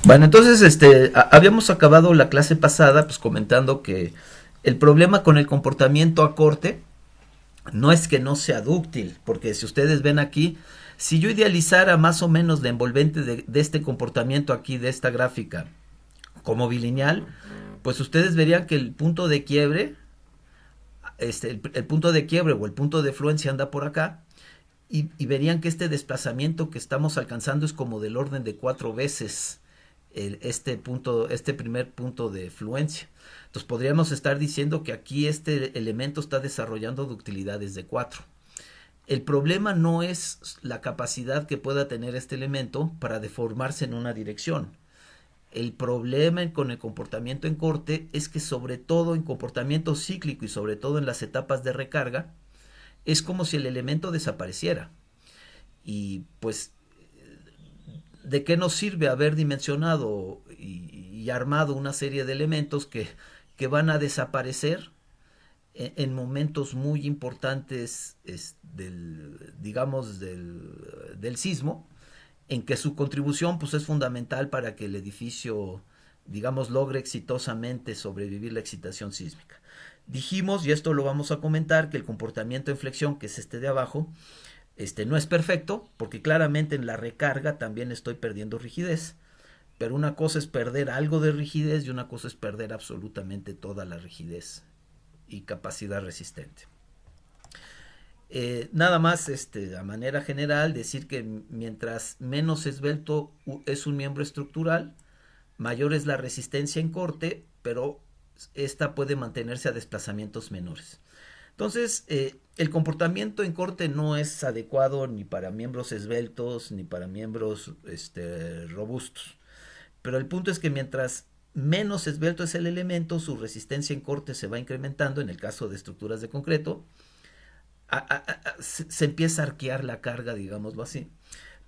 Bueno, entonces, habíamos acabado la clase pasada, pues comentando que el problema con el comportamiento a corte no es que no sea dúctil, porque si ustedes ven aquí, si yo idealizara más o menos la envolvente de este comportamiento aquí, de esta gráfica, como bilineal, pues ustedes verían que el punto de quiebre, el punto de quiebre o el punto de fluencia anda por acá, y verían que este desplazamiento que estamos alcanzando es como del orden de 4 veces este primer punto de fluencia. Entonces podríamos estar diciendo que aquí este elemento está desarrollando ductilidades de 4. El problema no es la capacidad que pueda tener este elemento para deformarse en una dirección. El problema con el comportamiento en corte es que, sobre todo en comportamiento cíclico y sobre todo en las etapas de recarga, es como si el elemento desapareciera. Y pues, ¿de qué nos sirve haber dimensionado y armado una serie de elementos que van a desaparecer en momentos muy importantes del sismo, en que su contribución pues es fundamental para que el edificio, digamos, logre exitosamente sobrevivir la excitación sísmica? Dijimos, y esto lo vamos a comentar, que el comportamiento en flexión, que es este de abajo, no es perfecto, porque claramente en la recarga también estoy perdiendo rigidez, pero una cosa es perder algo de rigidez y una cosa es perder absolutamente toda la rigidez y capacidad resistente. Nada más, a manera general, decir que mientras menos esbelto es un miembro estructural, mayor es la resistencia en corte, pero esta puede mantenerse a desplazamientos menores. Entonces, el comportamiento en corte no es adecuado ni para miembros esbeltos ni para miembros robustos. Pero el punto es que mientras menos esbelto es el elemento, su resistencia en corte se va incrementando. En el caso de estructuras de concreto, se empieza a arquear la carga, digámoslo así.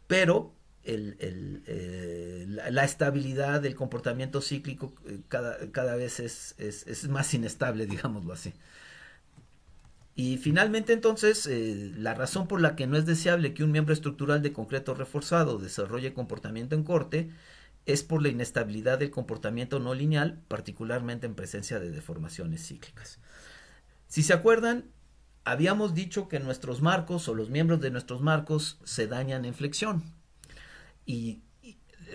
Pero la estabilidad del comportamiento cíclico cada vez es más inestable, digámoslo así. Y finalmente, entonces, la razón por la que no es deseable que un miembro estructural de concreto reforzado desarrolle comportamiento en corte es por la inestabilidad del comportamiento no lineal, particularmente en presencia de deformaciones cíclicas. Si se acuerdan, habíamos dicho que nuestros marcos o los miembros de nuestros marcos se dañan en flexión. Y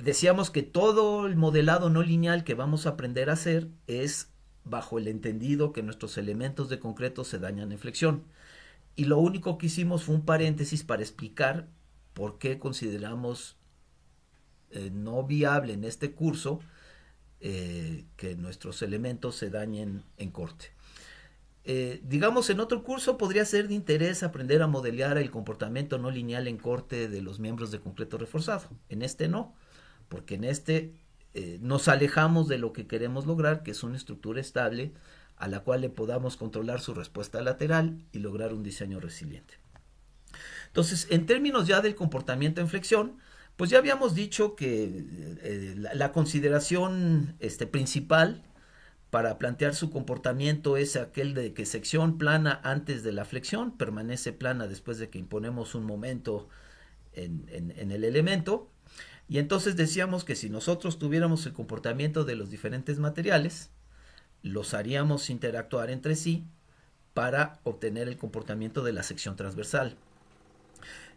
decíamos que todo el modelado no lineal que vamos a aprender a hacer es bajo el entendido que nuestros elementos de concreto se dañan en flexión. Y lo único que hicimos fue un paréntesis para explicar por qué consideramos no viable en este curso que nuestros elementos se dañen en corte. Digamos, en otro curso podría ser de interés aprender a modelar el comportamiento no lineal en corte de los miembros de concreto reforzado. En este no, porque en este nos alejamos de lo que queremos lograr, que es una estructura estable a la cual le podamos controlar su respuesta lateral y lograr un diseño resiliente. Entonces, en términos ya del comportamiento en flexión, pues ya habíamos dicho que la consideración principal para plantear su comportamiento es aquel de que sección plana antes de la flexión, permanece plana después de que imponemos un momento en el elemento. Y entonces decíamos que si nosotros tuviéramos el comportamiento de los diferentes materiales, los haríamos interactuar entre sí para obtener el comportamiento de la sección transversal.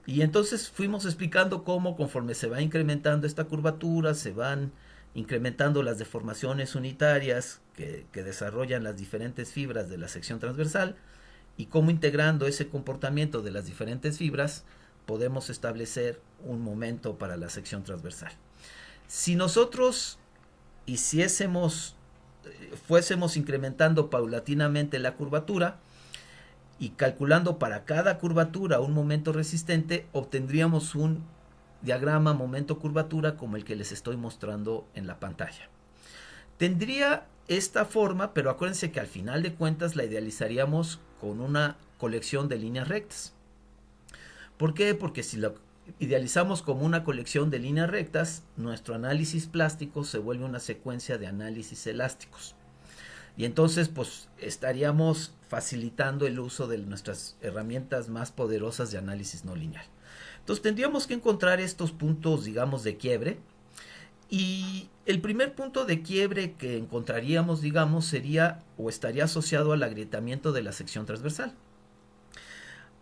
Y entonces fuimos explicando cómo, conforme se va incrementando esta curvatura, se van incrementando las deformaciones unitarias que desarrollan las diferentes fibras de la sección transversal, y cómo, integrando ese comportamiento de las diferentes fibras, podemos establecer un momento para la sección transversal. Si nosotros fuésemos incrementando paulatinamente la curvatura y calculando para cada curvatura un momento resistente, obtendríamos un diagrama momento-curvatura como el que les estoy mostrando en la pantalla. Tendría esta forma, pero acuérdense que al final de cuentas la idealizaríamos con una colección de líneas rectas. ¿Por qué? Porque si lo idealizamos como una colección de líneas rectas, nuestro análisis plástico se vuelve una secuencia de análisis elásticos. Y entonces, pues, estaríamos facilitando el uso de nuestras herramientas más poderosas de análisis no lineal. Entonces, tendríamos que encontrar estos puntos, digamos, de quiebre. Y El primer punto de quiebre que encontraríamos, digamos, sería o estaría asociado al agrietamiento de la sección transversal.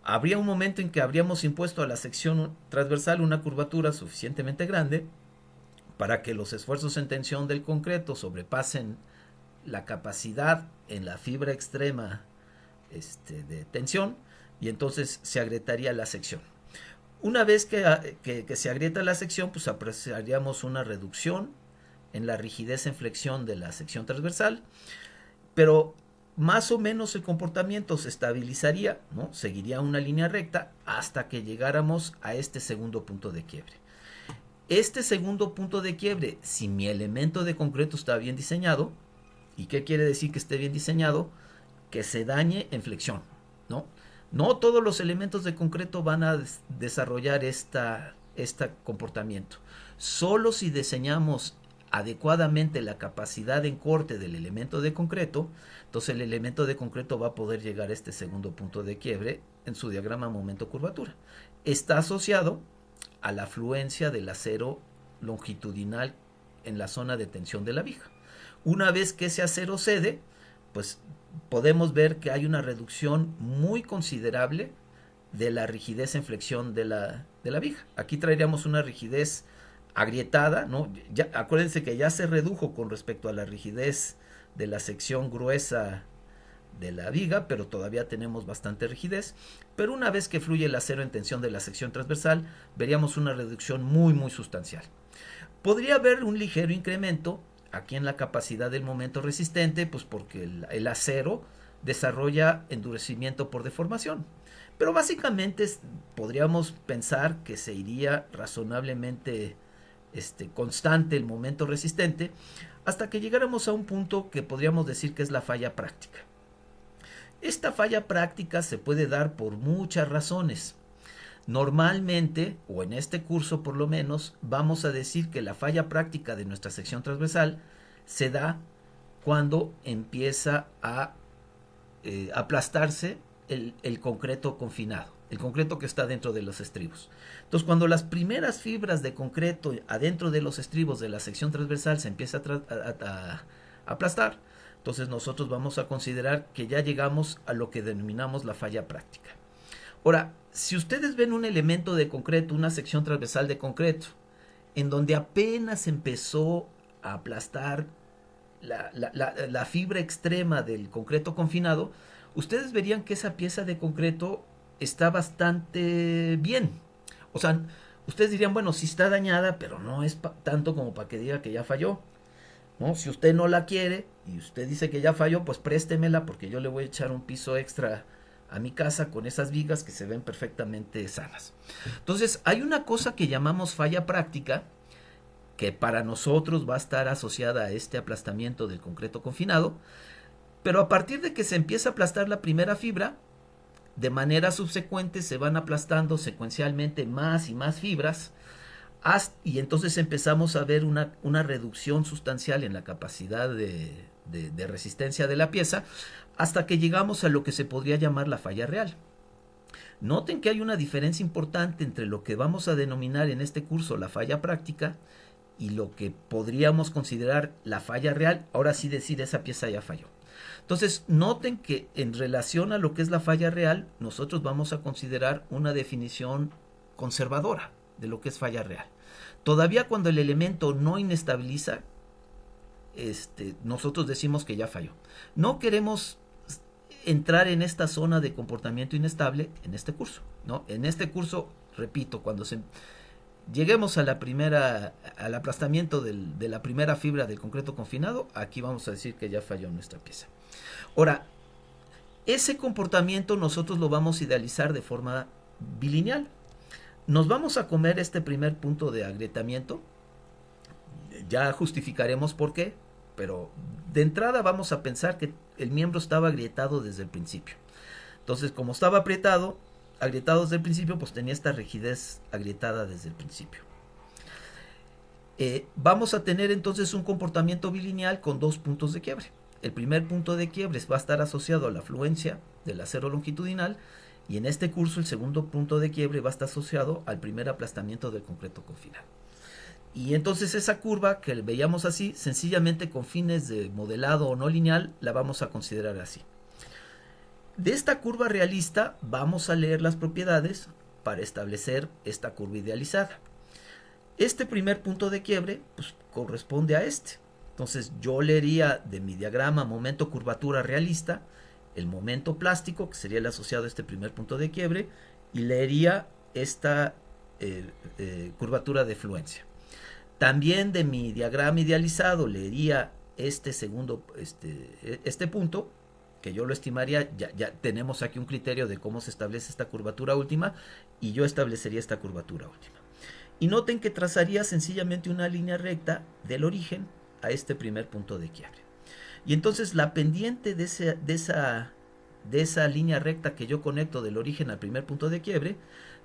Habría un momento en que habríamos impuesto a la sección transversal una curvatura suficientemente grande para que los esfuerzos en tensión del concreto sobrepasen la capacidad en la fibra extrema de tensión, y entonces se agrietaría la sección. Una vez que se agrieta la sección, pues apreciaríamos una reducción en la rigidez en flexión de la sección transversal, pero más o menos el comportamiento se estabilizaría, ¿no? Seguiría una línea recta hasta que llegáramos a este segundo punto de quiebre. Este segundo punto de quiebre, si mi elemento de concreto está bien diseñado, ¿y qué quiere decir que esté bien diseñado? Que se dañe en flexión, ¿no? No todos los elementos de concreto van a desarrollar este comportamiento. Solo si diseñamos adecuadamente la capacidad en corte del elemento de concreto, entonces el elemento de concreto va a poder llegar a este segundo punto de quiebre en su diagrama momento-curvatura. Está asociado a la afluencia del acero longitudinal en la zona de tensión de la viga. Una vez que ese acero cede, pues podemos ver que hay una reducción muy considerable de la rigidez en flexión de la viga. Aquí traeríamos una rigidez agrietada, ¿no? Ya, acuérdense que ya se redujo con respecto a la rigidez de la sección gruesa de la viga, pero todavía tenemos bastante rigidez. Pero una vez que fluye el acero en tensión de la sección transversal, veríamos una reducción muy sustancial. Podría haber un ligero incremento aquí en la capacidad del momento resistente, pues porque el acero desarrolla endurecimiento por deformación. Pero básicamente podríamos pensar que se iría razonablemente constante el momento resistente hasta que llegáramos a un punto que podríamos decir que es la falla práctica. Esta falla práctica se puede dar por muchas razones. Normalmente, o en este curso por lo menos, vamos a decir que la falla práctica de nuestra sección transversal se da cuando empieza a aplastarse el concreto confinado, el concreto que está dentro de los estribos. Entonces, cuando las primeras fibras de concreto adentro de los estribos de la sección transversal se empieza a aplastar, entonces nosotros vamos a considerar que ya llegamos a lo que denominamos la falla práctica. Ahora, si ustedes ven un elemento de concreto, una sección transversal de concreto, en donde apenas empezó a aplastar la fibra extrema del concreto confinado, ustedes verían que esa pieza de concreto está bastante bien. O sea, ustedes dirían, bueno, sí está dañada, pero no es tanto como para que diga que ya falló, ¿no? Si usted no la quiere y usted dice que ya falló, pues préstemela porque yo le voy a echar un piso extra a mi casa con esas vigas que se ven perfectamente sanas. Entonces, hay una cosa que llamamos falla práctica, que para nosotros va a estar asociada a este aplastamiento del concreto confinado, pero a partir de que se empieza a aplastar la primera fibra, de manera subsecuente se van aplastando secuencialmente más y más fibras, y entonces empezamos a ver una reducción sustancial en la capacidad de resistencia de la pieza, hasta que llegamos a lo que se podría llamar la falla real. Noten que hay una diferencia importante entre lo que vamos a denominar en este curso la falla práctica y lo que podríamos considerar la falla real. Ahora sí decir, esa pieza ya falló. Entonces, noten que en relación a lo que es la falla real, nosotros vamos a considerar una definición conservadora de lo que es falla real. Todavía cuando el elemento no inestabiliza, nosotros decimos que ya falló. No queremos entrar en esta zona de comportamiento inestable en este curso, ¿no? En este curso, repito, cuando lleguemos al aplastamiento de la primera fibra del concreto confinado, aquí vamos a decir que ya falló nuestra pieza. Ahora, ese comportamiento nosotros lo vamos a idealizar de forma bilineal. Nos vamos a comer este primer punto de agrietamiento, ya justificaremos por qué, pero de entrada vamos a pensar que el miembro estaba agrietado desde el principio. Entonces, como estaba agrietado desde el principio, pues tenía esta rigidez agrietada desde el principio. Vamos a tener entonces un comportamiento bilineal con dos puntos de quiebre. El primer punto de quiebre va a estar asociado a la afluencia del acero longitudinal, y en este curso el segundo punto de quiebre va a estar asociado al primer aplastamiento del concreto confinado. Y entonces esa curva que veíamos así, sencillamente con fines de modelado o no lineal, la vamos a considerar así. De esta curva realista vamos a leer las propiedades para establecer esta curva idealizada. Este primer punto de quiebre pues, corresponde a este. Entonces yo leería de mi diagrama momento curvatura realista el momento plástico, que sería el asociado a este primer punto de quiebre, y leería esta curvatura de fluencia. También de mi diagrama idealizado leería este segundo, este punto, que yo lo estimaría, ya tenemos aquí un criterio de cómo se establece esta curvatura última, y yo establecería esta curvatura última. Y noten que trazaría sencillamente una línea recta del origen a este primer punto de quiebre. Y entonces la pendiente de esa línea recta que yo conecto del origen al primer punto de quiebre,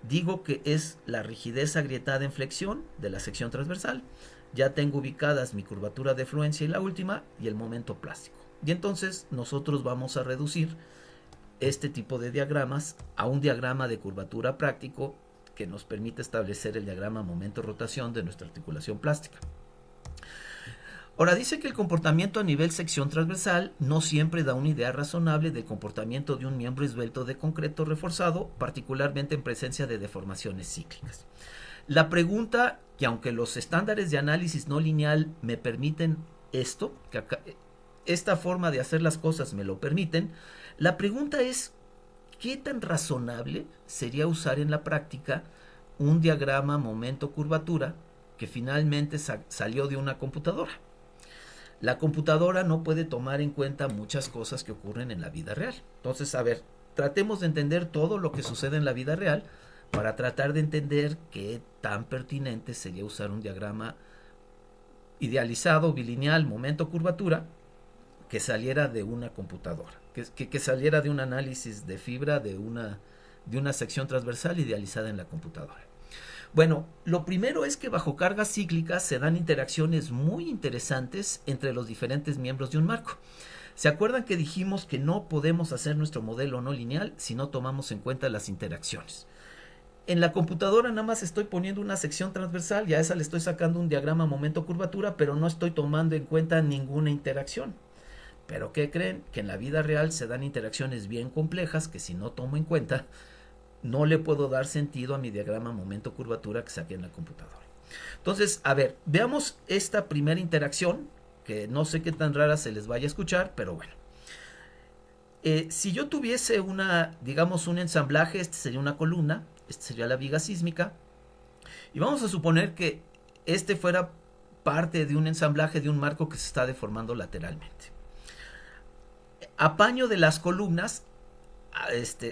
digo que es la rigidez agrietada en flexión de la sección transversal. Ya tengo ubicadas mi curvatura de fluencia y la última, y el momento plástico. Y entonces nosotros vamos a reducir este tipo de diagramas a un diagrama de curvatura práctico que nos permite establecer el diagrama momento-rotación de nuestra articulación plástica. Ahora dice que el comportamiento a nivel sección transversal no siempre da una idea razonable del comportamiento de un miembro esbelto de concreto reforzado, particularmente en presencia de deformaciones cíclicas. La pregunta, que aunque los estándares de análisis no lineal me permiten esto, que acá, esta forma de hacer las cosas me lo permiten, la pregunta es, ¿qué tan razonable sería usar en la práctica un diagrama momento-curvatura que finalmente salió de una computadora? La computadora no puede tomar en cuenta muchas cosas que ocurren en la vida real. Entonces, a ver, tratemos de entender todo lo que sucede en la vida real para tratar de entender qué tan pertinente sería usar un diagrama idealizado, bilineal, momento-curvatura, que saliera de una computadora, que saliera de un análisis de fibra de una sección transversal idealizada en la computadora. Bueno, lo primero es que bajo cargas cíclicas se dan interacciones muy interesantes entre los diferentes miembros de un marco. ¿Se acuerdan que dijimos que no podemos hacer nuestro modelo no lineal si no tomamos en cuenta las interacciones? En la computadora nada más estoy poniendo una sección transversal y a esa le estoy sacando un diagrama momento-curvatura, pero no estoy tomando en cuenta ninguna interacción. ¿Pero qué creen? Que en la vida real se dan interacciones bien complejas que si no tomo en cuenta, no le puedo dar sentido a mi diagrama momento-curvatura que saqué en la computadora. Entonces, a ver, veamos esta primera interacción, que no sé qué tan rara se les vaya a escuchar, pero bueno. Si yo tuviese digamos, un ensamblaje, este sería una columna, este sería la viga sísmica, y vamos a suponer que este fuera parte de un ensamblaje de un marco que se está deformando lateralmente. Apaño de las columnas,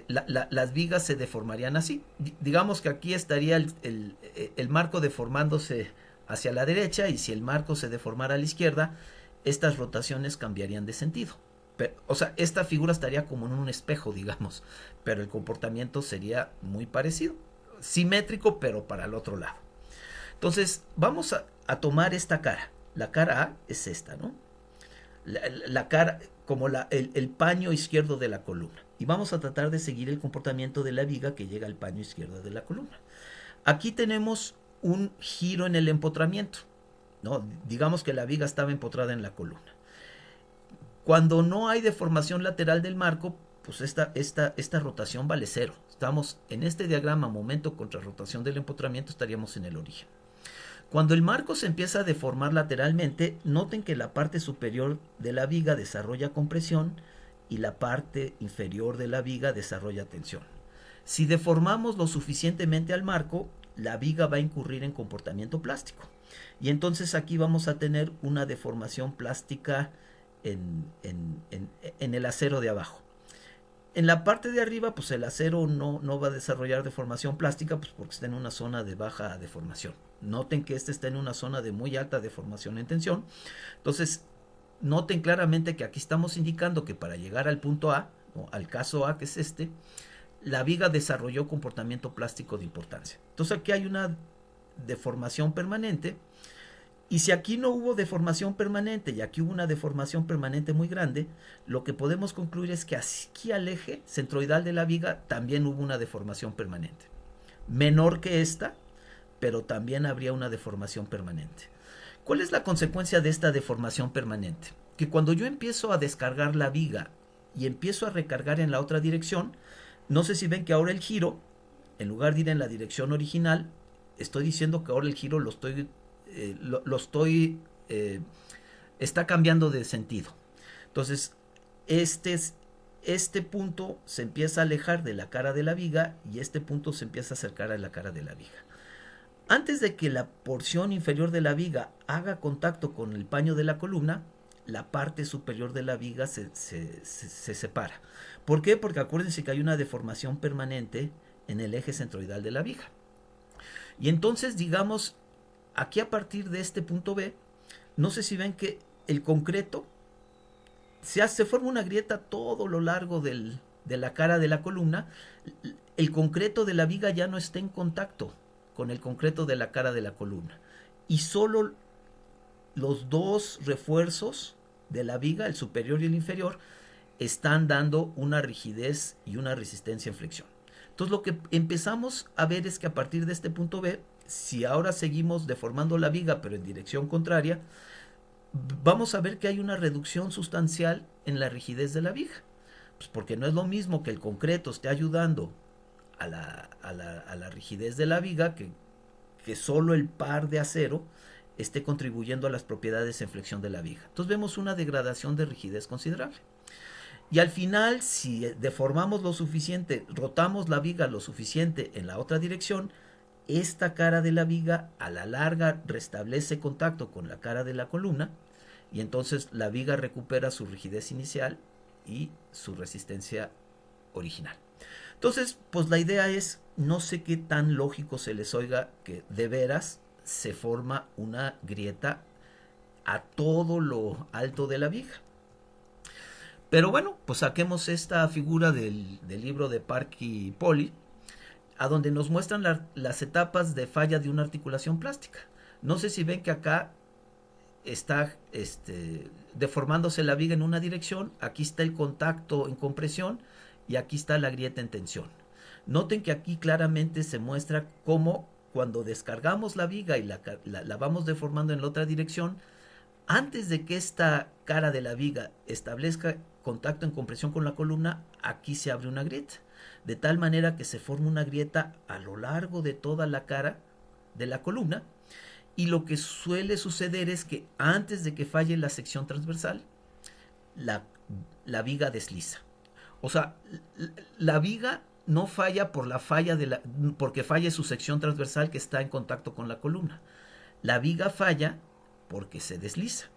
las vigas se deformarían así. Digamos que aquí estaría el marco deformándose hacia la derecha, y si el marco se deformara a la izquierda, estas rotaciones cambiarían de sentido. O sea, esta figura estaría como en un espejo, digamos, pero el comportamiento sería muy parecido, simétrico, pero para el otro lado. Entonces, vamos a tomar esta cara. La cara A es esta, ¿no? La cara, como el paño izquierdo de la columna. Y vamos a tratar de seguir el comportamiento de la viga que llega al paño izquierdo de la columna. Aquí tenemos un giro en el empotramiento, ¿no? Digamos que la viga estaba empotrada en la columna. Cuando no hay deformación lateral del marco, pues esta rotación vale cero. Estamos en este diagrama momento contra rotación del empotramiento, estaríamos en el origen. Cuando el marco se empieza a deformar lateralmente, noten que la parte superior de la viga desarrolla compresión y la parte inferior de la viga desarrolla tensión. Si deformamos lo suficientemente al marco, la viga va a incurrir en comportamiento plástico. Y entonces aquí vamos a tener una deformación plástica en el acero de abajo. En la parte de arriba, pues el acero no va a desarrollar deformación plástica, pues porque está en una zona de baja deformación. Noten que este está en una zona de muy alta deformación en tensión. Entonces, noten claramente que aquí estamos indicando que para llegar al punto A, ¿no? Al caso A, que es este, la viga desarrolló comportamiento plástico de importancia. Entonces aquí hay una deformación permanente. Y si aquí no hubo deformación permanente y aquí hubo una deformación permanente muy grande, lo que podemos concluir es que aquí al eje centroidal de la viga también hubo una deformación permanente. Menor que esta, pero también habría una deformación permanente. ¿Cuál es la consecuencia de esta deformación permanente? Que cuando yo empiezo a descargar la viga y empiezo a recargar en la otra dirección, no sé si ven que ahora el giro, en lugar de ir en la dirección original, estoy diciendo que ahora el giro está cambiando de sentido. Entonces, este punto se empieza a alejar de la cara de la viga y este punto se empieza a acercar a la cara de la viga. Antes de que la porción inferior de la viga haga contacto con el paño de la columna, la parte superior de la viga se separa. ¿Por qué? Porque acuérdense que hay una deformación permanente en el eje centroidal de la viga. Y entonces, digamos, aquí a partir de este punto B, no sé si ven que el concreto se forma una grieta todo lo largo de la cara de la columna. El concreto de la viga ya no está en contacto con el concreto de la cara de la columna. Y solo los dos refuerzos de la viga, el superior y el inferior, están dando una rigidez y una resistencia en flexión. Entonces lo que empezamos a ver es que a partir de este punto B, si ahora seguimos deformando la viga pero en dirección contraria, vamos a ver que hay una reducción sustancial en la rigidez de la viga. Pues porque no es lo mismo que el concreto esté ayudando a la rigidez de la viga que solo el par de acero esté contribuyendo a las propiedades en flexión de la viga. Entonces vemos una degradación de rigidez considerable. Y al final, si deformamos lo suficiente, rotamos la viga lo suficiente en la otra dirección, esta cara de la viga a la larga restablece contacto con la cara de la columna y entonces la viga recupera su rigidez inicial y su resistencia original. Entonces, pues la idea es, no sé qué tan lógico se les oiga que de veras se forma una grieta a todo lo alto de la viga. Pero bueno, pues saquemos esta figura del libro de Park y Poli, a donde nos muestran las etapas de falla de una articulación plástica. No sé si ven que acá está deformándose la viga en una dirección, aquí está el contacto en compresión y aquí está la grieta en tensión. Noten que aquí claramente se muestra cómo cuando descargamos la viga y la vamos deformando en la otra dirección, antes de que esta cara de la viga establezca contacto en compresión con la columna, aquí se abre una grieta, de tal manera que se forma una grieta a lo largo de toda la cara de la columna, y lo que suele suceder es que antes de que falle la sección transversal, la viga desliza. O sea, la viga no falla por la falla porque falle su sección transversal que está en contacto con la columna. La viga falla porque se desliza.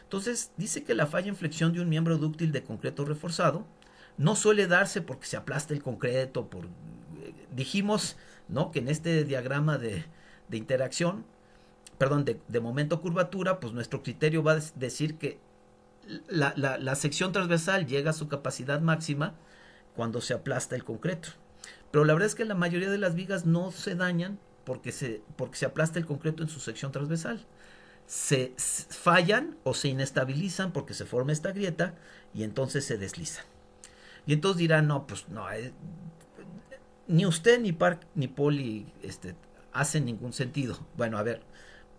Entonces, dice que la falla en flexión de un miembro dúctil de concreto reforzado no suele darse porque se aplasta el concreto. Dijimos, ¿no?, que en este diagrama de interacción, perdón, de momento curvatura, pues nuestro criterio va a decir que la sección transversal llega a su capacidad máxima cuando se aplasta el concreto. Pero la verdad es que la mayoría de las vigas no se dañan porque se aplasta el concreto en su sección transversal. Se fallan o se inestabilizan porque se forma esta grieta y entonces se deslizan. Y entonces dirán, no, pues no, ni usted ni Park ni Poli hacen ningún sentido. Bueno, a ver,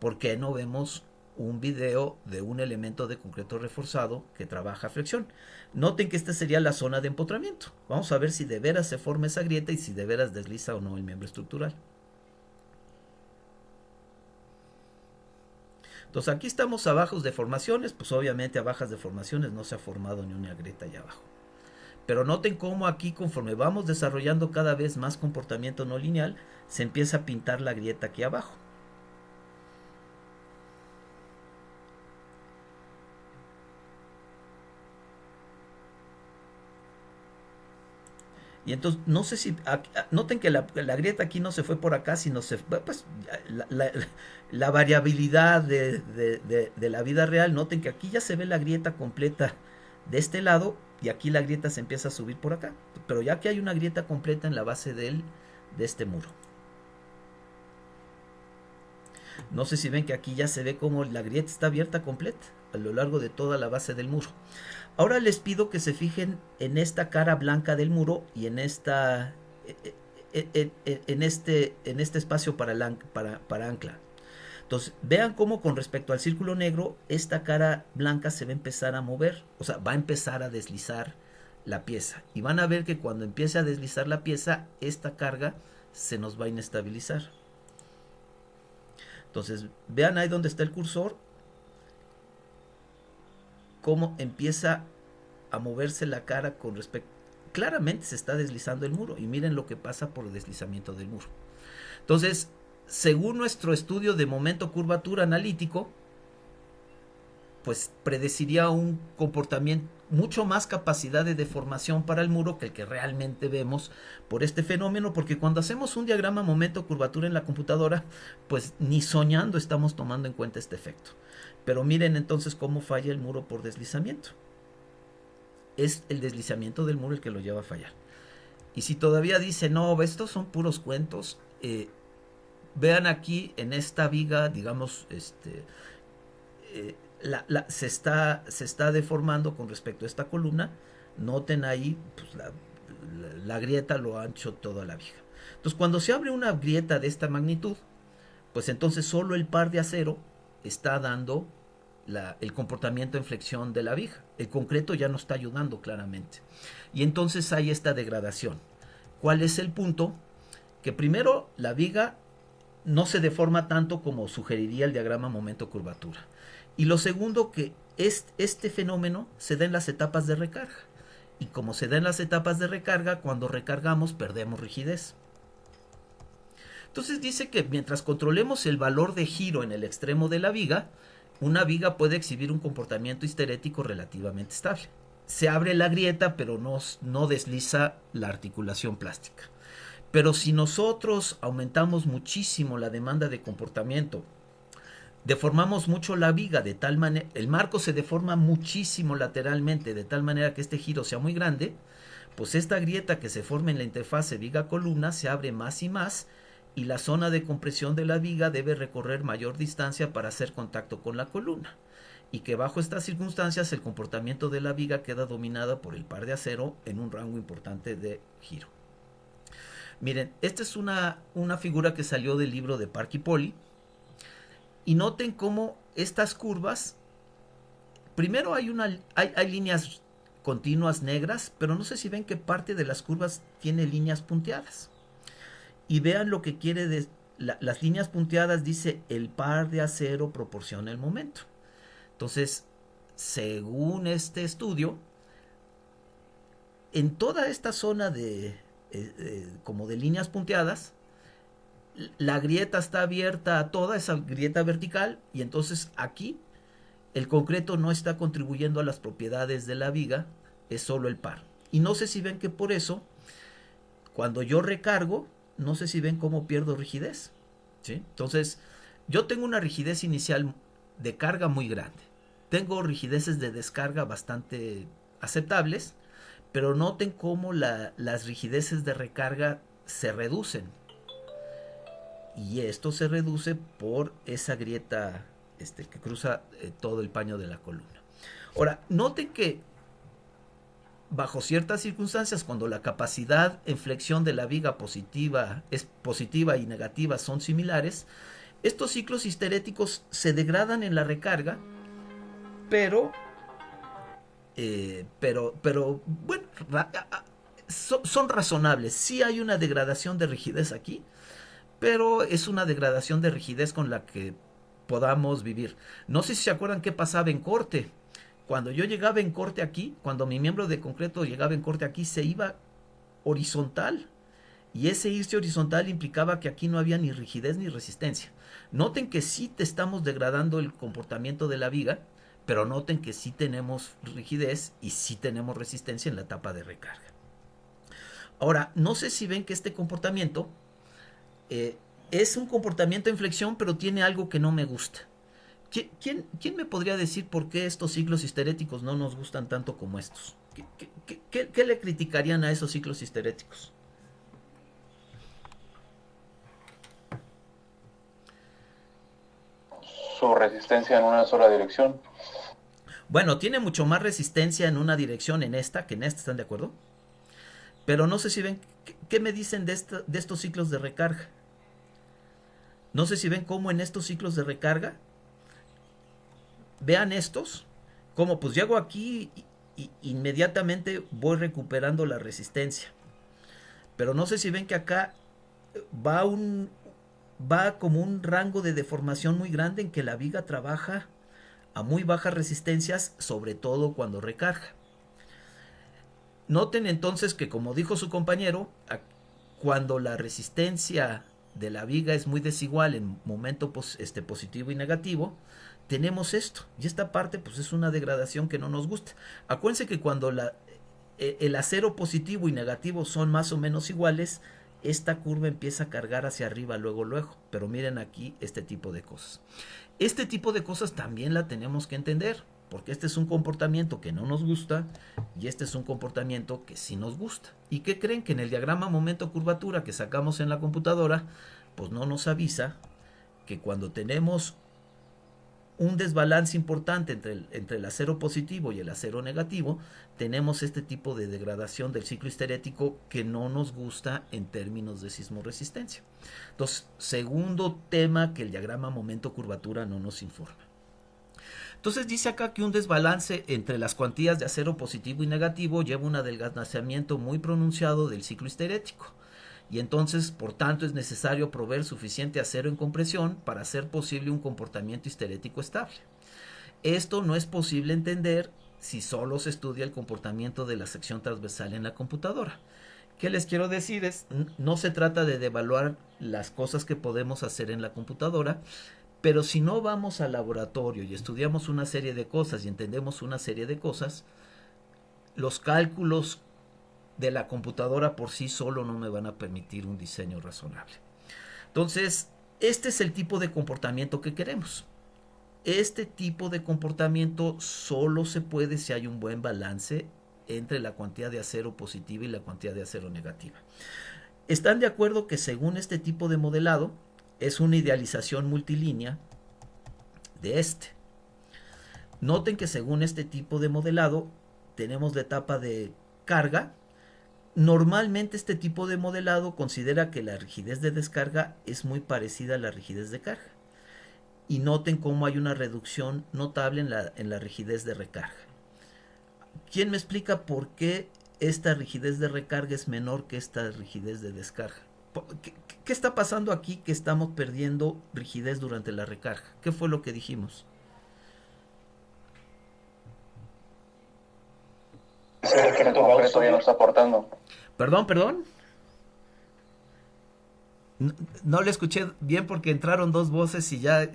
¿por qué no vemos un video de un elemento de concreto reforzado que trabaja flexión? Noten que esta sería la zona de empotramiento. Vamos a ver si de veras se forma esa grieta y si de veras desliza o no el miembro estructural. Entonces aquí estamos a bajos deformaciones, pues obviamente a bajas deformaciones no se ha formado ni una grieta allá abajo. Pero noten cómo aquí, conforme vamos desarrollando cada vez más comportamiento no lineal, se empieza a pintar la grieta aquí abajo. Y entonces, no sé si, noten que la grieta aquí no se fue por acá, sino pues, la variabilidad de la vida real. Noten que aquí ya se ve la grieta completa de este lado y aquí la grieta se empieza a subir por acá. Pero ya que hay una grieta completa en la base de este muro. No sé si ven que aquí ya se ve como la grieta está abierta completa a lo largo de toda la base del muro. Ahora les pido que se fijen en esta cara blanca del muro y en esta en este espacio para ancla. Entonces, vean cómo con respecto al círculo negro, esta cara blanca se va a empezar a mover, o sea, va a empezar a deslizar la pieza. Y van a ver que cuando empiece a deslizar la pieza, esta carga se nos va a inestabilizar. Entonces, vean ahí donde está el cursor, cómo empieza a moverse la cara con respecto. Claramente se está deslizando el muro y miren lo que pasa por el deslizamiento del muro. Entonces, según nuestro estudio de momento curvatura analítico, pues predeciría un comportamiento, mucho más capacidad de deformación para el muro que el que realmente vemos por este fenómeno, porque cuando hacemos un diagrama momento curvatura en la computadora, pues ni soñando estamos tomando en cuenta este efecto. Pero miren entonces cómo falla el muro por deslizamiento. Es el deslizamiento del muro el que lo lleva a fallar. Y si todavía dice, no, estos son puros cuentos, vean aquí en esta viga, digamos, se está deformando con respecto a esta columna. Noten ahí pues, la grieta lo ancho toda la viga. Entonces, cuando se abre una grieta de esta magnitud, pues entonces solo el par de acero está dando el comportamiento en flexión de la viga. El concreto ya no está ayudando claramente. Y entonces hay esta degradación. ¿Cuál es el punto? Que primero la viga no se deforma tanto como sugeriría el diagrama momento-curvatura. Y lo segundo, que este fenómeno se da en las etapas de recarga. Y como se da en las etapas de recarga, cuando recargamos perdemos rigidez. Entonces dice que mientras controlemos el valor de giro en el extremo de la viga, una viga puede exhibir un comportamiento histerético relativamente estable. Se abre la grieta, pero no desliza la articulación plástica. Pero si nosotros aumentamos muchísimo la demanda de comportamiento, deformamos mucho la viga de tal manera, el marco se deforma muchísimo lateralmente de tal manera que este giro sea muy grande, pues esta grieta que se forma en la interfase viga-columna se abre más y más y la zona de compresión de la viga debe recorrer mayor distancia para hacer contacto con la columna, y que bajo estas circunstancias el comportamiento de la viga queda dominado por el par de acero en un rango importante de giro. Miren, esta es una figura que salió del libro de Park y Poli, y noten cómo estas curvas, primero hay líneas continuas negras, pero no sé si ven que parte de las curvas tiene líneas punteadas. Y vean lo que quiere las líneas punteadas, dice el par de acero proporciona el momento. Entonces, según este estudio, en toda esta zona como de líneas punteadas, la grieta está abierta a toda esa grieta vertical, y entonces aquí el concreto no está contribuyendo a las propiedades de la viga, es solo el par. Y no sé si ven que por eso, cuando yo recargo, no sé si ven cómo pierdo rigidez, ¿sí? Entonces, yo tengo una rigidez inicial de carga muy grande. Tengo rigideces de descarga bastante aceptables, pero noten cómo las rigideces de recarga se reducen. Y esto se reduce por esa grieta que cruza todo el paño de la columna. Ahora, noten que bajo ciertas circunstancias, cuando la capacidad en flexión de la viga es positiva y negativa son similares, estos ciclos histeréticos se degradan en la recarga, pero bueno, son razonables. Sí hay una degradación de rigidez aquí, pero es una degradación de rigidez con la que podamos vivir. No sé si se acuerdan qué pasaba en corte. Cuando yo llegaba en corte aquí, cuando mi miembro de concreto llegaba en corte aquí, se iba horizontal. Y ese irse horizontal implicaba que aquí no había ni rigidez ni resistencia. Noten que sí te estamos degradando el comportamiento de la viga, pero noten que sí tenemos rigidez y sí tenemos resistencia en la etapa de recarga. Ahora, no sé si ven que este comportamiento es un comportamiento en flexión, pero tiene algo que no me gusta. ¿Quién me podría decir por qué estos ciclos histeréticos no nos gustan tanto como estos? ¿Qué le criticarían a esos ciclos histeréticos? Su resistencia en una sola dirección. Bueno, tiene mucho más resistencia en una dirección en esta que en esta, ¿están de acuerdo? Pero no sé si ven ¿Qué me dicen de estos ciclos de recarga? No sé si ven cómo en estos ciclos de recarga, vean estos, como pues llego aquí y inmediatamente voy recuperando la resistencia. Pero no sé si ven que acá va como un rango de deformación muy grande en que la viga trabaja a muy bajas resistencias, sobre todo cuando recarga. Noten entonces que, como dijo su compañero, cuando la resistencia de la viga es muy desigual en momento positivo y negativo, tenemos esto. Y esta parte pues es una degradación que no nos gusta. Acuérdense que cuando el acero positivo y negativo son más o menos iguales, esta curva empieza a cargar hacia arriba luego. Pero miren aquí este tipo de cosas. Este tipo de cosas también la tenemos que entender, porque este es un comportamiento que no nos gusta y este es un comportamiento que sí nos gusta. ¿Y qué creen? Que en el diagrama momento-curvatura que sacamos en la computadora, pues no nos avisa que cuando tenemos un desbalance importante entre el acero positivo y el acero negativo, tenemos este tipo de degradación del ciclo histerético que no nos gusta en términos de sismoresistencia. Entonces, segundo tema que el diagrama momento-curvatura no nos informa. Entonces dice acá que un desbalance entre las cuantías de acero positivo y negativo lleva un adelgazamiento muy pronunciado del ciclo histerético. Y entonces, por tanto, es necesario proveer suficiente acero en compresión para hacer posible un comportamiento histerético estable. Esto no es posible entender si solo se estudia el comportamiento de la sección transversal en la computadora. ¿Qué les quiero decir? No se trata de devaluar las cosas que podemos hacer en la computadora, pero si no vamos al laboratorio y estudiamos una serie de cosas y entendemos una serie de cosas, los cálculos de la computadora por sí solo no me van a permitir un diseño razonable. Entonces, este es el tipo de comportamiento que queremos. Este tipo de comportamiento solo se puede si hay un buen balance entre la cantidad de acero positiva y la cantidad de acero negativa. ¿Están de acuerdo que según este tipo de modelado es una idealización multilínea de este? Noten que según este tipo de modelado tenemos la etapa de carga. Normalmente este tipo de modelado considera que la rigidez de descarga es muy parecida a la rigidez de carga. Y noten cómo hay una reducción notable en la rigidez de recarga. ¿Quién me explica por qué esta rigidez de recarga es menor que esta rigidez de descarga? ¿Qué está pasando aquí que estamos perdiendo rigidez durante la recarga? ¿Qué fue lo que dijimos? El concreto ya no está aportando. Perdón. No le escuché bien porque entraron dos voces y ya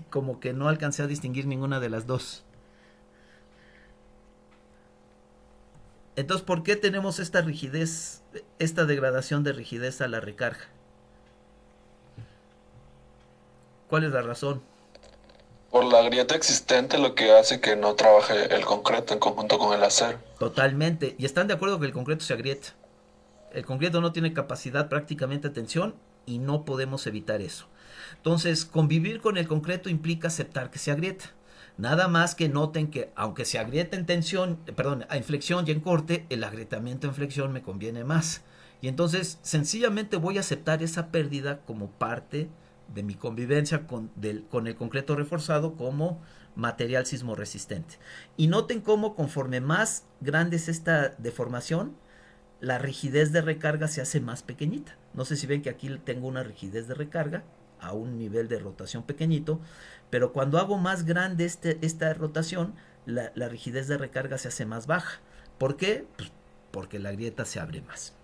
como que no alcancé a distinguir ninguna de las dos. Entonces, ¿por qué tenemos esta rigidez, esta degradación de rigidez a la recarga? ¿Cuál es la razón? Por la grieta existente, lo que hace que no trabaje el concreto en conjunto con el acero. Totalmente. Y están de acuerdo que el concreto se agrieta. El concreto no tiene capacidad prácticamente de tensión y no podemos evitar eso. Entonces, convivir con el concreto implica aceptar que se agrieta. Nada más que noten que aunque se agrieta en tensión, a inflexión y en corte, el agrietamiento en flexión me conviene más. Y entonces, sencillamente voy a aceptar esa pérdida como parte de mi convivencia con el concreto reforzado como material sismorresistente. Y noten cómo conforme más grande es esta deformación, la rigidez de recarga se hace más pequeñita. No sé si ven que aquí tengo una rigidez de recarga a un nivel de rotación pequeñito, pero cuando hago más grande esta rotación, la rigidez de recarga se hace más baja. ¿Por qué? Pues porque la grieta se abre más.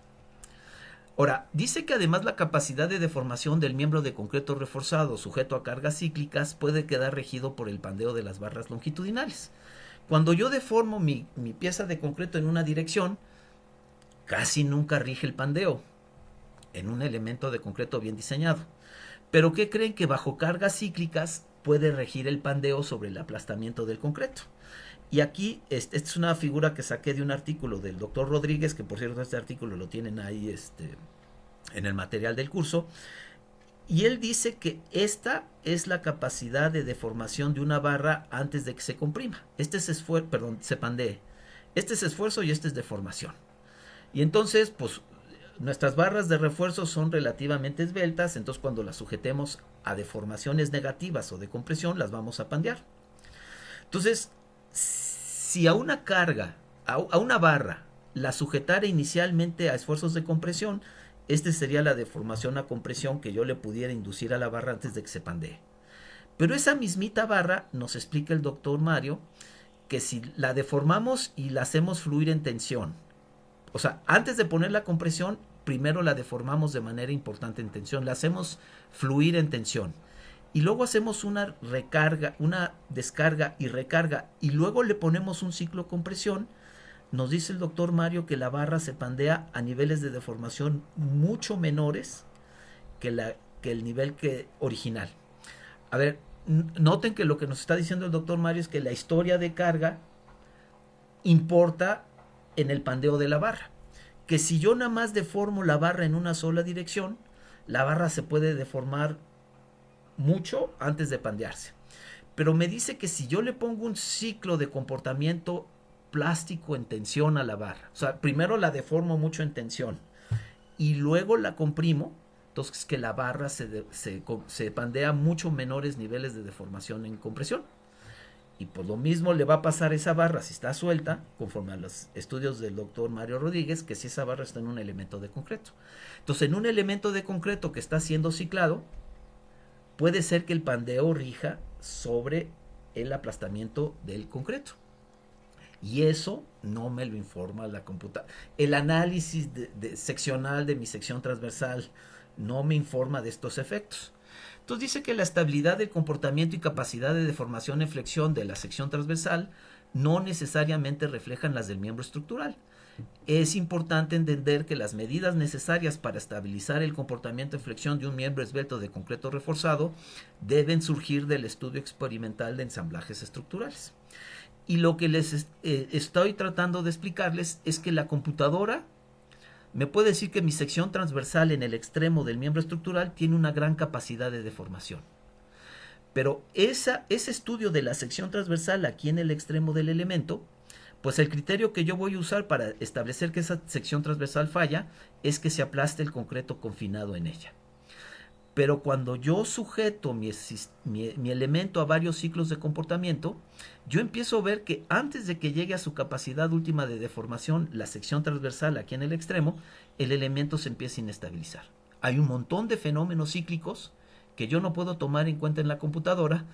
Ahora, dice que además la capacidad de deformación del miembro de concreto reforzado sujeto a cargas cíclicas puede quedar regido por el pandeo de las barras longitudinales. Cuando yo deformo mi pieza de concreto en una dirección, casi nunca rige el pandeo en un elemento de concreto bien diseñado. Pero ¿qué creen? Que bajo cargas cíclicas puede regir el pandeo sobre el aplastamiento del concreto. Y aquí, esta es una figura que saqué de un artículo del doctor Rodríguez, que por cierto este artículo lo tienen ahí en el material del curso. Y él dice que esta es la capacidad de deformación de una barra antes de que se comprima. Se pandee. Este es esfuerzo y este es deformación. Y entonces, pues, nuestras barras de refuerzo son relativamente esbeltas, entonces cuando las sujetemos a deformaciones negativas o de compresión, las vamos a pandear. Entonces, si a una carga, a una barra, la sujetara inicialmente a esfuerzos de compresión, este sería la deformación a compresión que yo le pudiera inducir a la barra antes de que se pandee. Pero esa mismita barra, nos explica el doctor Mario, que si la deformamos y la hacemos fluir en tensión, o sea, antes de poner la compresión, primero la deformamos de manera importante en tensión, la hacemos fluir en tensión. Y luego hacemos una recarga, una descarga y recarga, y luego le ponemos un ciclo de compresión. Nos dice el doctor Mario que la barra se pandea a niveles de deformación mucho menores que el nivel original. A ver, noten que lo que nos está diciendo el doctor Mario es que la historia de carga importa en el pandeo de la barra. Que si yo nada más deformo la barra en una sola dirección, la barra se puede deformar mucho antes de pandearse. Pero me dice que si yo le pongo un ciclo de comportamiento plástico en tensión a la barra, o sea, primero la deformo mucho en tensión y luego la comprimo, entonces que la barra se pandea a mucho menores niveles de deformación en compresión. Y pues lo mismo le va a pasar a esa barra si está suelta, conforme a los estudios del doctor Mario Rodríguez, que si esa barra está en un elemento de concreto. Entonces, en un elemento de concreto que está siendo ciclado, puede ser que el pandeo rija sobre el aplastamiento del concreto. Y eso no me lo informa la computadora. El análisis seccional de mi sección transversal no me informa de estos efectos. Entonces dice que la estabilidad del comportamiento y capacidad de deformación en flexión de la sección transversal no necesariamente reflejan las del miembro estructural. Es importante entender que las medidas necesarias para estabilizar el comportamiento en flexión de un miembro esbelto de concreto reforzado deben surgir del estudio experimental de ensamblajes estructurales. Y lo que les estoy tratando de explicarles es que la computadora me puede decir que mi sección transversal en el extremo del miembro estructural tiene una gran capacidad de deformación. Pero ese estudio de la sección transversal aquí en el extremo del elemento, pues el criterio que yo voy a usar para establecer que esa sección transversal falla es que se aplaste el concreto confinado en ella. Pero cuando yo sujeto mi elemento a varios ciclos de comportamiento, yo empiezo a ver que antes de que llegue a su capacidad última de deformación, la sección transversal aquí en el extremo, el elemento se empieza a inestabilizar. Hay un montón de fenómenos cíclicos que yo no puedo tomar en cuenta en la computadora,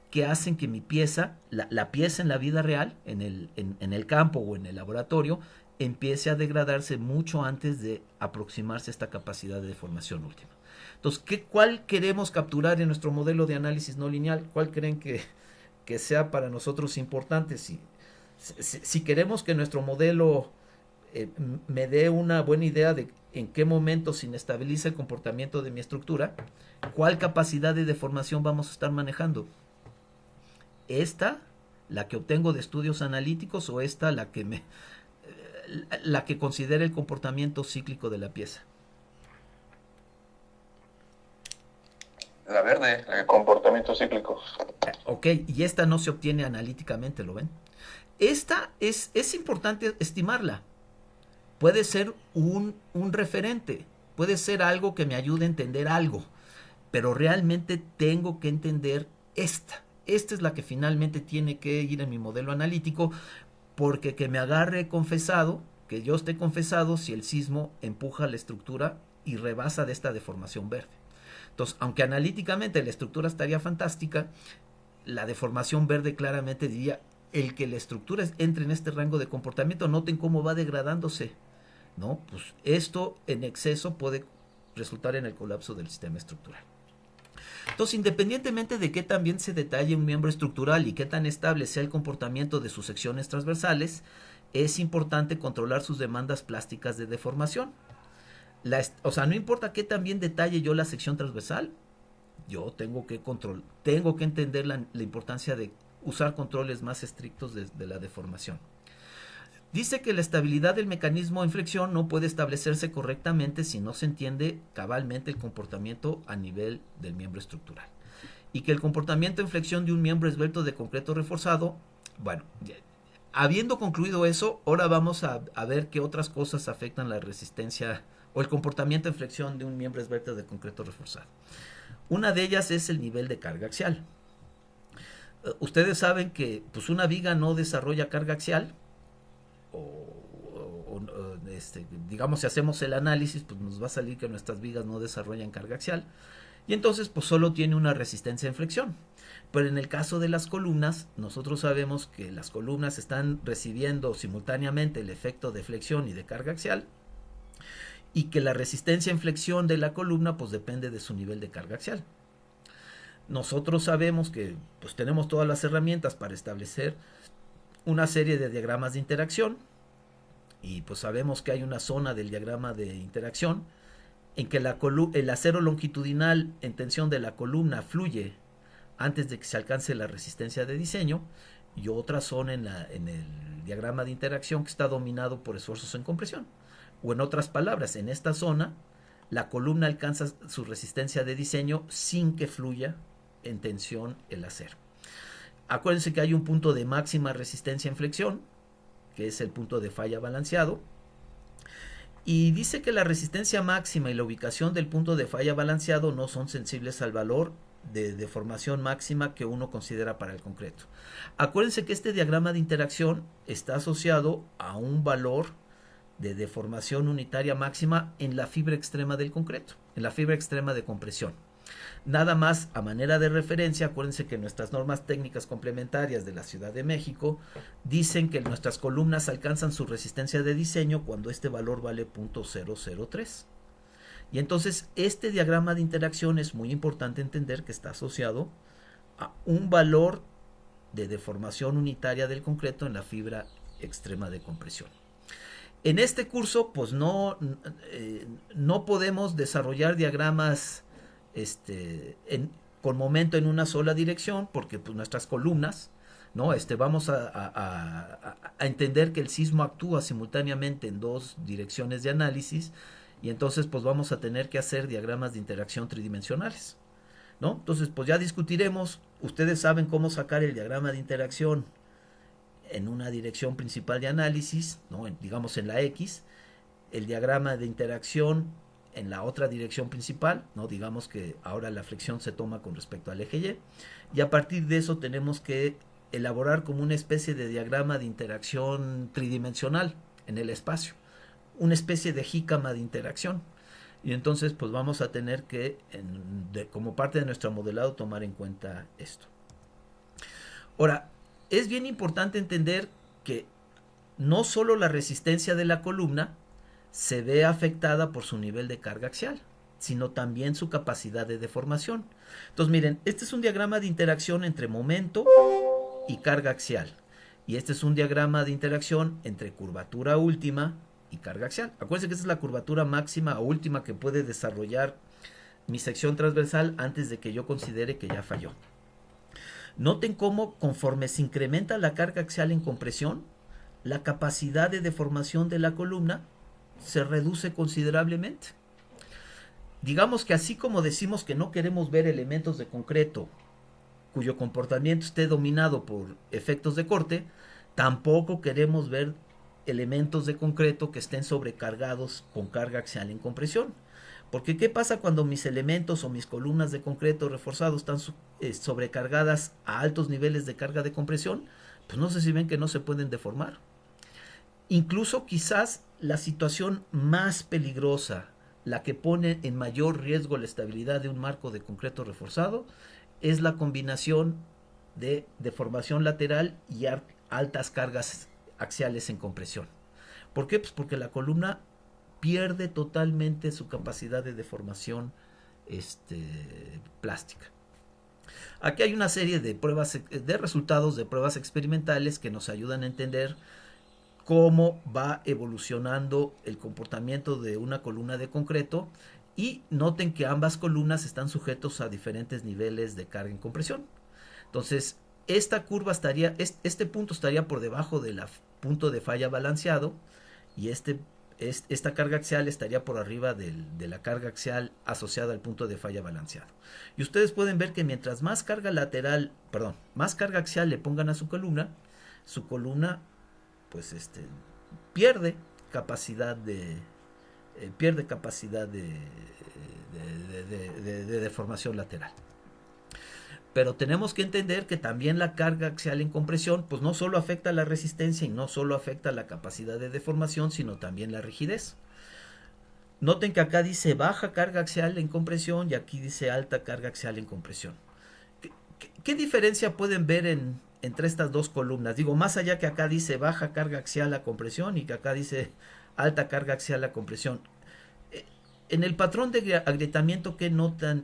que hacen que mi pieza, la pieza en la vida real, en el campo o en el laboratorio, empiece a degradarse mucho antes de aproximarse a esta capacidad de deformación última. Entonces, ¿cuál queremos capturar en nuestro modelo de análisis no lineal? ¿Cuál creen que sea para nosotros importante? Si queremos que nuestro modelo me dé una buena idea de en qué momento se inestabiliza el comportamiento de mi estructura, ¿cuál capacidad de deformación vamos a estar manejando? ¿Esta, la que obtengo de estudios analíticos, o esta, la que considera el comportamiento cíclico de la pieza? La verde, la de comportamiento cíclico. Ok, y esta no se obtiene analíticamente, ¿lo ven? Esta es importante estimarla. Puede ser un referente, puede ser algo que me ayude a entender algo, pero realmente tengo que entender esta. Esta es la que finalmente tiene que ir en mi modelo analítico, porque que me agarre confesado, que yo esté confesado si el sismo empuja la estructura y rebasa de esta deformación verde. Entonces, aunque analíticamente la estructura estaría fantástica, la deformación verde claramente diría, el que la estructura entre en este rango de comportamiento, noten cómo va degradándose, ¿no? Pues esto en exceso puede resultar en el colapso del sistema estructural. Entonces, independientemente de qué tan bien se detalle un miembro estructural y qué tan estable sea el comportamiento de sus secciones transversales, es importante controlar sus demandas plásticas de deformación. O sea, no importa qué tan bien detalle yo la sección transversal, yo tengo que entender la importancia de usar controles más estrictos de la deformación. Dice que la estabilidad del mecanismo en flexión no puede establecerse correctamente si no se entiende cabalmente el comportamiento a nivel del miembro estructural. Y que el comportamiento en flexión de un miembro esbelto de concreto reforzado, bueno, habiendo concluido eso, ahora vamos a ver qué otras cosas afectan la resistencia o el comportamiento en flexión de un miembro esbelto de concreto reforzado. Una de ellas es el nivel de carga axial. Ustedes saben que pues, una viga no desarrolla carga axial, digamos, si hacemos el análisis, pues nos va a salir que nuestras vigas no desarrollan carga axial, y entonces pues solo tiene una resistencia en flexión. Pero en el caso de las columnas, nosotros sabemos que las columnas están recibiendo simultáneamente el efecto de flexión y de carga axial, y que la resistencia en flexión de la columna pues depende de su nivel de carga axial. Nosotros sabemos que pues tenemos todas las herramientas para establecer una serie de diagramas de interacción, y pues sabemos que hay una zona del diagrama de interacción en que el acero longitudinal en tensión de la columna fluye antes de que se alcance la resistencia de diseño, y otra zona en el diagrama de interacción que está dominado por esfuerzos en compresión. O en otras palabras, en esta zona la columna alcanza su resistencia de diseño sin que fluya en tensión el acero. Acuérdense que hay un punto de máxima resistencia en flexión, que es el punto de falla balanceado, y dice que la resistencia máxima y la ubicación del punto de falla balanceado no son sensibles al valor de deformación máxima que uno considera para el concreto. Acuérdense que este diagrama de interacción está asociado a un valor de deformación unitaria máxima en la fibra extrema del concreto, en la fibra extrema de compresión. Nada más a manera de referencia, acuérdense que nuestras normas técnicas complementarias de la Ciudad de México dicen que nuestras columnas alcanzan su resistencia de diseño cuando este valor vale 0.003. Y entonces este diagrama de interacción es muy importante entender que está asociado a un valor de deformación unitaria del concreto en la fibra extrema de compresión. En este curso pues no podemos desarrollar diagramas con momento en una sola dirección, porque pues, nuestras columnas, ¿no? Vamos a entender que el sismo actúa simultáneamente en dos direcciones de análisis, y entonces pues vamos a tener que hacer diagramas de interacción tridimensionales, ¿no? Entonces pues ya discutiremos. Ustedes saben cómo sacar el diagrama de interacción en una dirección principal de análisis, ¿no? Digamos en la X, el diagrama de interacción en la otra dirección principal, ¿no? Digamos que ahora la flexión se toma con respecto al eje Y, y a partir de eso tenemos que elaborar como una especie de diagrama de interacción tridimensional en el espacio, una especie de jícama de interacción, y entonces pues vamos a tener que como parte de nuestro modelado tomar en cuenta esto. Ahora, es bien importante entender que no solo la resistencia de la columna se ve afectada por su nivel de carga axial, sino también su capacidad de deformación. Entonces miren, este es un diagrama de interacción entre momento y carga axial, y este es un diagrama de interacción entre curvatura última y carga axial. Acuérdense que esta es la curvatura máxima o última que puede desarrollar mi sección transversal antes de que yo considere que ya falló. Noten cómo conforme se incrementa la carga axial en compresión, la capacidad de deformación de la columna se reduce considerablemente. Digamos que así como decimos que no queremos ver elementos de concreto cuyo comportamiento esté dominado por efectos de corte, tampoco queremos ver elementos de concreto que estén sobrecargados con carga axial en compresión. Porque ¿qué pasa cuando mis elementos o mis columnas de concreto reforzado están sobrecargadas a altos niveles de carga de compresión? Pues no sé si ven que no se pueden deformar. Incluso quizás la situación más peligrosa, la que pone en mayor riesgo la estabilidad de un marco de concreto reforzado, es la combinación de deformación lateral y altas cargas axiales en compresión. ¿Por qué? Pues porque la columna pierde totalmente su capacidad de deformación plástica. Aquí hay una serie de pruebas, de resultados de pruebas experimentales que nos ayudan a entender cómo va evolucionando el comportamiento de una columna de concreto, y noten que ambas columnas están sujetos a diferentes niveles de carga en compresión. Entonces, esta curva este punto estaría por debajo del punto de falla balanceado, y esta carga axial estaría por arriba de la carga axial asociada al punto de falla balanceado. Y ustedes pueden ver que mientras más carga axial le pongan a su columna pues pierde capacidad de pierde capacidad de deformación lateral. Pero tenemos que entender que también la carga axial en compresión pues no solo afecta la resistencia y no solo afecta la capacidad de deformación, sino también la rigidez. Noten que acá dice baja carga axial en compresión y aquí dice alta carga axial en compresión. ¿Qué diferencia pueden ver entre estas dos columnas? Digo, más allá que acá dice baja carga axial a compresión y que acá dice alta carga axial a compresión. En el patrón de agrietamiento, ¿qué notan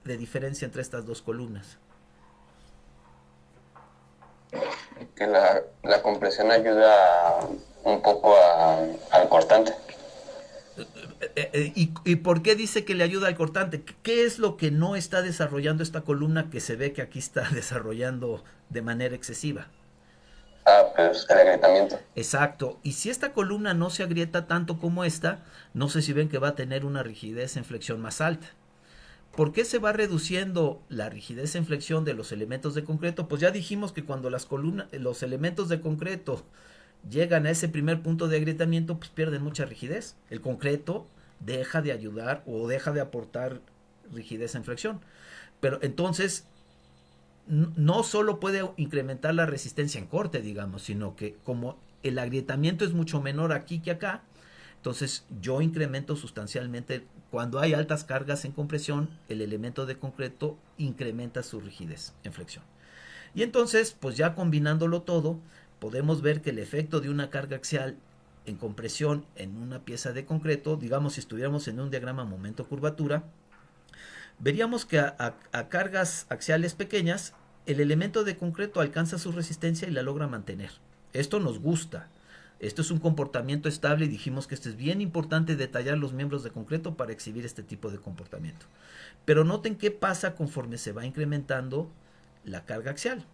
de diferencia entre estas dos columnas? Que la compresión ayuda un poco al cortante. ¿Y por qué dice que le ayuda al cortante? ¿Qué es lo que no está desarrollando esta columna que se ve que aquí está desarrollando de manera excesiva? Pues el agrietamiento. Exacto. Y si esta columna no se agrieta tanto como esta, no sé si ven que va a tener una rigidez en flexión más alta. ¿Por qué se va reduciendo la rigidez en flexión de los elementos de concreto? Pues ya dijimos que cuando los elementos de concreto llegan a ese primer punto de agrietamiento, pues pierden mucha rigidez. El concreto deja de ayudar o deja de aportar rigidez en flexión. Pero entonces no solo puede incrementar la resistencia en corte, digamos, sino que como el agrietamiento es mucho menor aquí que acá, entonces yo incremento sustancialmente. Cuando hay altas cargas en compresión, el elemento de concreto incrementa su rigidez en flexión. Y entonces, pues ya combinándolo todo, podemos ver que el efecto de una carga axial en compresión en una pieza de concreto, digamos si estuviéramos en un diagrama momento-curvatura, veríamos que a cargas axiales pequeñas, el elemento de concreto alcanza su resistencia y la logra mantener. Esto nos gusta. Esto es un comportamiento estable y dijimos que esto es bien importante detallar los miembros de concreto para exhibir este tipo de comportamiento. Pero noten qué pasa conforme se va incrementando la carga axial.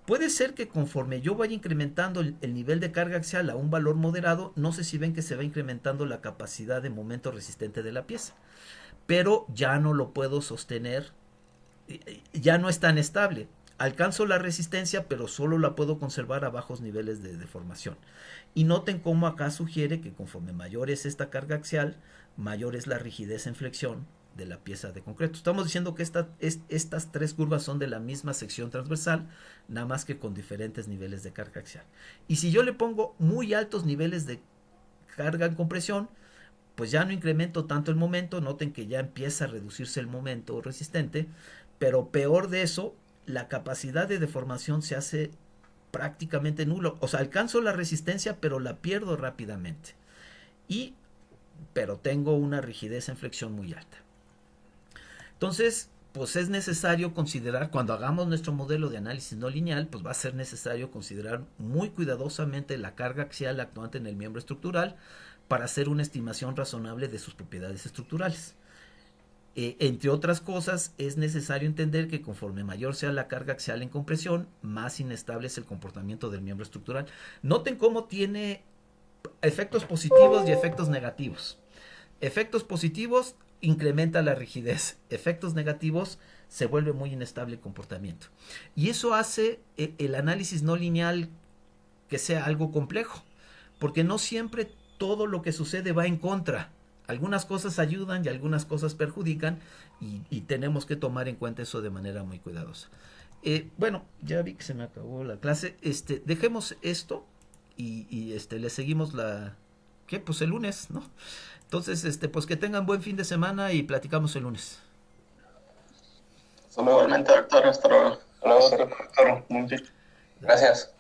Puede ser que conforme yo vaya incrementando el nivel de carga axial a un valor moderado, no sé si ven que se va incrementando la capacidad de momento resistente de la pieza. Pero ya no lo puedo sostener, ya no es tan estable. Alcanzo la resistencia, pero solo la puedo conservar a bajos niveles de deformación. Y noten cómo acá sugiere que conforme mayor es esta carga axial, mayor es la rigidez en flexión de la pieza de concreto. Estamos diciendo que estas tres curvas son de la misma sección transversal, nada más que con diferentes niveles de carga axial. Y si yo le pongo muy altos niveles de carga en compresión, pues ya no incremento tanto el momento. Noten que ya empieza a reducirse el momento resistente, pero peor de eso, la capacidad de deformación se hace prácticamente nulo. O sea, alcanzo la resistencia, pero la pierdo rápidamente. Pero tengo una rigidez en flexión muy alta. Entonces, pues es necesario considerar, cuando hagamos nuestro modelo de análisis no lineal, pues va a ser necesario considerar muy cuidadosamente la carga axial actuante en el miembro estructural para hacer una estimación razonable de sus propiedades estructurales. Entre otras cosas, es necesario entender que conforme mayor sea la carga axial en compresión, más inestable es el comportamiento del miembro estructural. Noten cómo tiene efectos positivos y efectos negativos. Efectos positivos, incrementa la rigidez. Efectos negativos, se vuelve muy inestable el comportamiento. Y eso hace el análisis no lineal que sea algo complejo, porque no siempre todo lo que sucede va en contra. Algunas cosas ayudan y algunas cosas perjudican y tenemos que tomar en cuenta eso de manera muy cuidadosa. Bueno, ya vi que se me acabó la clase. Dejemos esto y le seguimos pues el lunes, ¿no? Entonces, pues que tengan buen fin de semana y platicamos el lunes. Igualmente, doctor. Hasta luego. Hasta luego, doctor. Muy bien. Gracias.